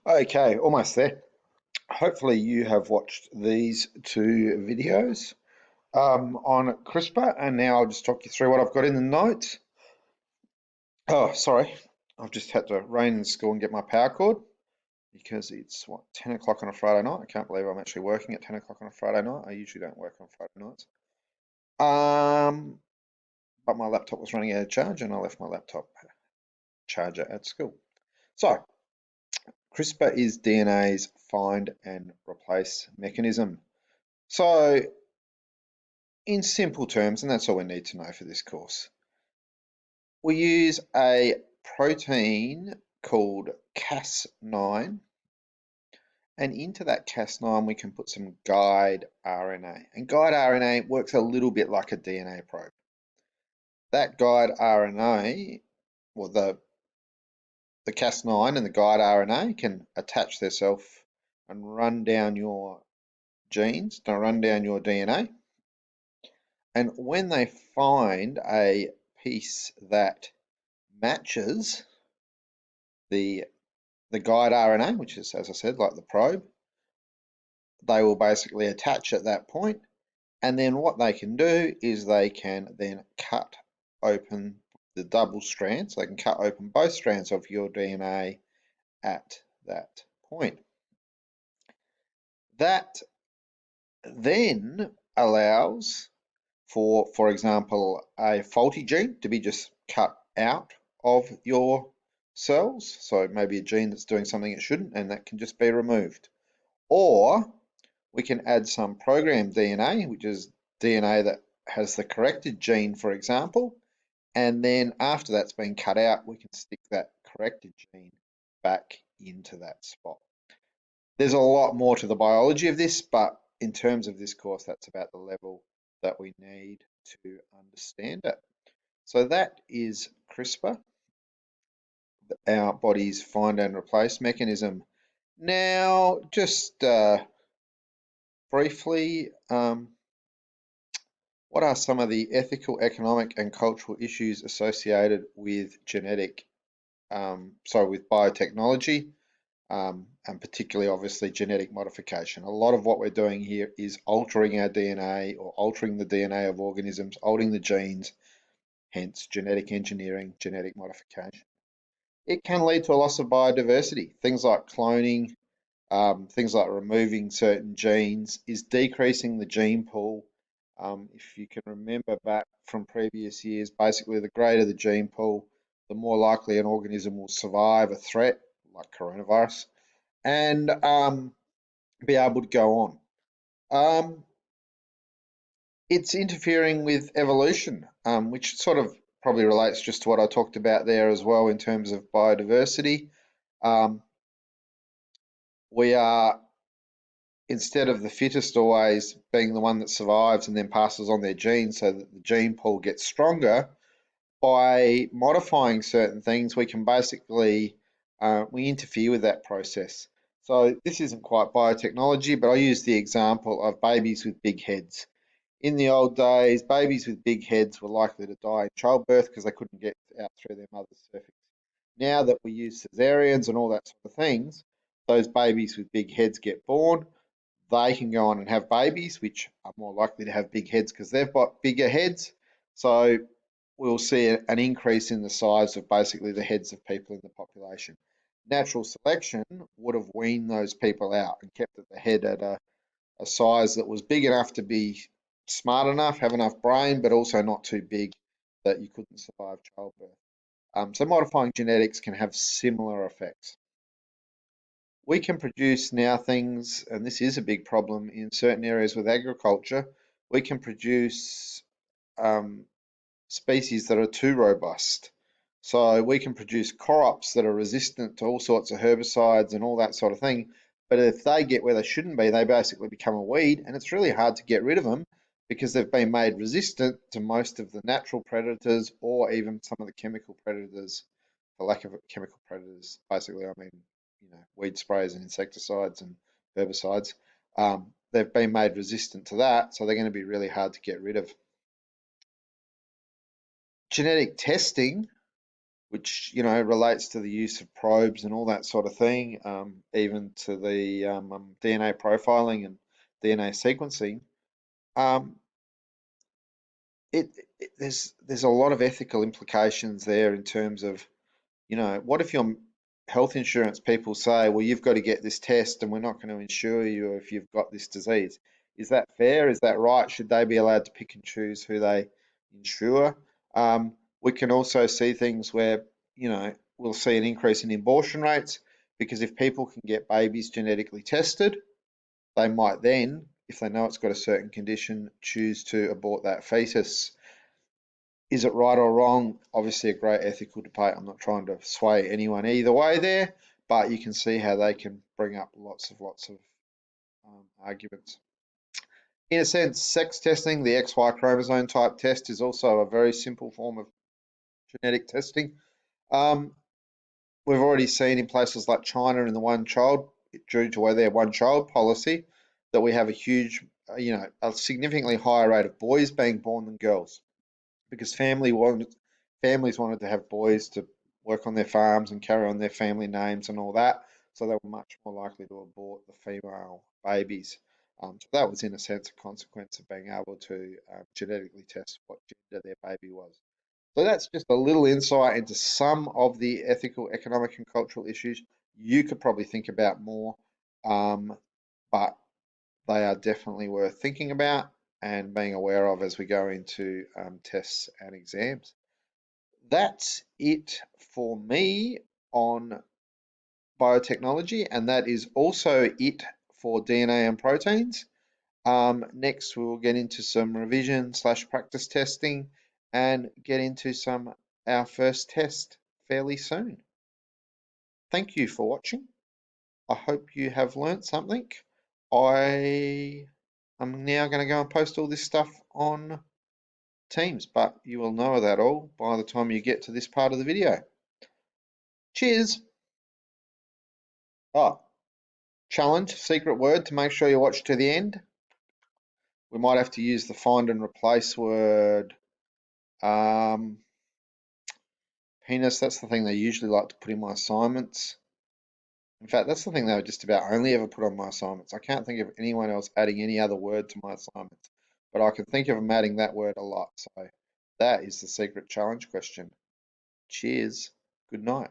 Okay, almost there. Hopefully you have watched these two videos on CRISPR, and now I'll just talk you through what I've got in the notes. Oh, sorry. I've just had to rain in school and get my power cord because it's, 10 o'clock on a Friday night. I can't believe I'm actually working at 10 o'clock on a Friday night. I usually don't work on Friday nights. But my laptop was running out of charge and I left my laptop charger at school. So, CRISPR is DNA's find and replace mechanism. So, in simple terms, and that's all we need to know for this course, we use a protein called Cas9, and into that Cas9 we can put some guide RNA. And guide RNA works a little bit like a DNA probe. That guide RNA, well, the Cas9 and the guide RNA can attach themselves and run down your genes, to run down your DNA. And when they find a piece that matches the guide RNA, which is, as I said, like the probe, they will basically attach at that point, and then what they can do is they can then cut open the double strands. They can cut open both strands of your DNA at that point. That then allows for example, a faulty gene to be just cut out of your cells. So maybe a gene that's doing something it shouldn't, and that can just be removed. Or we can add some programmed DNA, which is DNA that has the corrected gene, for example, and then after that's been cut out, we can stick that corrected gene back into that spot. There's a lot more to the biology of this, but in terms of this course, that's about the level that we need to understand it. So that is CRISPR, our body's find and replace mechanism. Now, just briefly, what are some of the ethical, economic, and cultural issues associated with with biotechnology, and particularly, obviously, genetic modification? A lot of what we're doing here is altering our DNA or altering the DNA of organisms, altering the genes, hence genetic engineering, genetic modification. It can lead to a loss of biodiversity. Things like cloning, things like removing certain genes is decreasing the gene pool. If you can remember back from previous years, basically the greater the gene pool, the more likely an organism will survive a threat like coronavirus and be able to go on. It's interfering with evolution, which sort of probably relates just to what I talked about there as well in terms of biodiversity. Um, we are, instead of the fittest always being the one that survives and then passes on their genes so that the gene pool gets stronger, by modifying certain things, we can basically, we interfere with that process. So this isn't quite biotechnology, but I use the example of babies with big heads. In the old days, babies with big heads were likely to die in childbirth because they couldn't get out through their mother's cervix. Now that we use cesareans and all that sort of things, those babies with big heads get born. They can go on and have babies, which are more likely to have big heads because they've got bigger heads. So we'll see an increase in the size of basically the heads of people in the population. Natural selection would have weaned those people out and kept the head at a size that was big enough to be smart enough, have enough brain, but also not too big that you couldn't survive childbirth. So modifying genetics can have similar effects. We can produce now things, and this is a big problem in certain areas with agriculture, we can produce um, species that are too robust. So we can produce crops that are resistant to all sorts of herbicides and all that sort of thing. But if they get where they shouldn't be, they basically become a weed, and it's really hard to get rid of them because they've been made resistant to most of the natural predators or even some of the chemical predators, for lack of chemical predators. Basically, I mean, weed sprays and insecticides and herbicides. They've been made resistant to that, so they're going to be really hard to get rid of. Genetic testing which relates to the use of probes and all that sort of thing, even to the DNA profiling and DNA sequencing. Um, there's a lot of ethical implications there in terms of, what if your health insurance people say, well, you've got to get this test and we're not going to insure you if you've got this disease? Is that fair? Is that right? Should they be allowed to pick and choose who they insure? We can also see things where, we'll see an increase in abortion rates because if people can get babies genetically tested, they might then, if they know it's got a certain condition, choose to abort that fetus. Is it right or wrong? Obviously, a great ethical debate. I'm not trying to sway anyone either way there, but you can see how they can bring up lots of arguments. In a sense, sex testing, the XY chromosome type test, is also a very simple form of genetic testing. We've already seen in places like China in the one child, due to their one child policy, that we have a huge, a significantly higher rate of boys being born than girls, because families wanted to have boys to work on their farms and carry on their family names and all that, so they were much more likely to abort the female babies. So that was, in a sense, a consequence of being able to genetically test what gender their baby was. So that's just a little insight into some of the ethical, economic, and cultural issues you could probably think about more, but they are definitely worth thinking about and being aware of as we go into tests and exams. That's it for me on biotechnology, and that is also it for DNA and proteins. Next, we will get into some revision / practice testing and get into our first test fairly soon. Thank you for watching. I hope you have learnt something. I am now going to go and post all this stuff on Teams, but you will know that all by the time you get to this part of the video. Cheers. Oh, challenge, secret word to make sure you watch to the end. We might have to use the find and replace word. Penis, that's the thing they usually like to put in my assignments. In fact, that's the thing they would just about only ever put on my assignments. I can't think of anyone else adding any other word to my assignments, but I can think of them adding that word a lot. So that is the secret challenge question. Cheers. Good night.